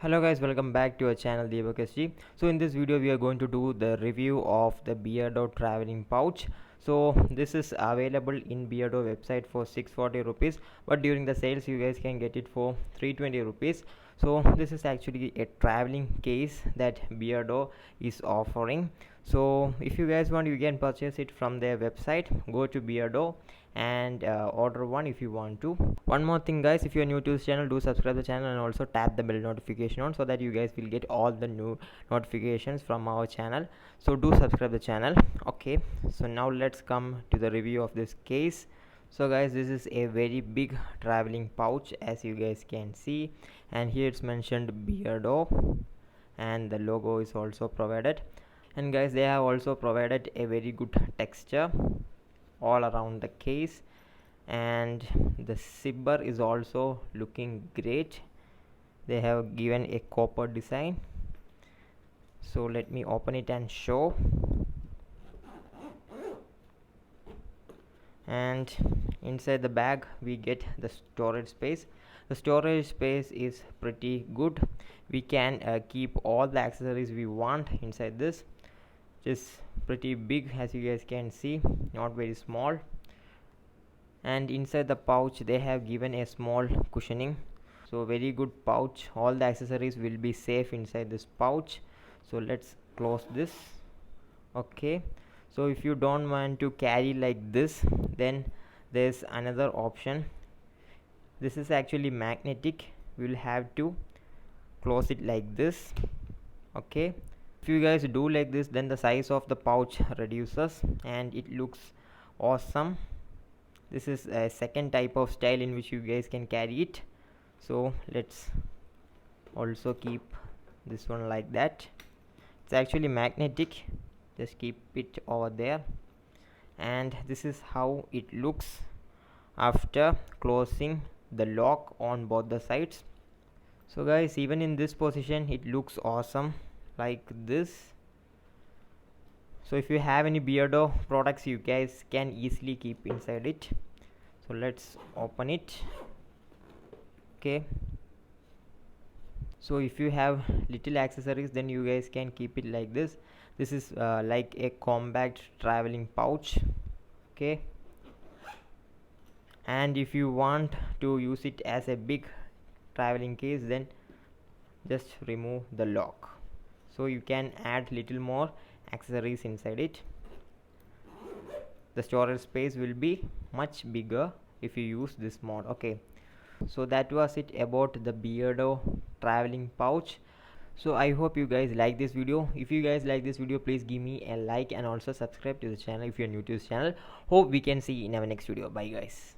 Hello guys, welcome back to our channel DBKSG. So in this video we are going to do the review of the Beardo traveling pouch. So this is available in Beardo website for 640 rupees, but during the sales you guys can get it for 320 rupees. So this is actually a traveling case that Beardo is offering. So if you guys want, you can purchase it from their website. Go to Beardo and order one if you want to. One more thing guys, if you are new to this channel, do subscribe the channel and also tap the bell notification on so that you guys will get all the new notifications from our channel. So do subscribe the channel. Okay, so now let's come to the review of this case. So guys, this is a very big traveling pouch as you guys can see, and here it's mentioned Beardo and the logo is also provided. And guys, they have also provided a very good texture all around the case, and the zipper is also looking great. They have given a copper design, so let me open it and show. And inside the bag we get the storage space. The storage space is pretty good. We can keep all the accessories we want inside this. Just pretty big as you guys can see, not very small. And inside the pouch they have given a small cushioning, so very good pouch. All the accessories will be safe inside this pouch. So let's close this. Okay, so if you don't want to carry like this, then there's another option. This is actually magnetic. We'll have to close it like this. Okay, if you guys do like this, then the size of the pouch reduces and it looks awesome. This is a second type of style in which you guys can carry it. So let's also keep this one like that. It's actually magnetic. Just keep it over there, and this is how it looks after closing the lock on both the sides. So guys, even in this position it looks awesome like this. So if you have any Beardo products, you guys can easily keep inside it. So let's open it. Okay, so if you have little accessories, then you guys can keep it like this. This is like a compact traveling pouch. Okay, and if you want to use it as a big traveling case, then just remove the lock, so you can add little more accessories inside it. The storage space will be much bigger if you use this mod. Okay, so that was it about the Beardo traveling pouch. So I hope you guys like this video. If you guys like this video, please give me a like and also subscribe to the channel if you're new to this channel. Hope we can see you in our next video. Bye guys.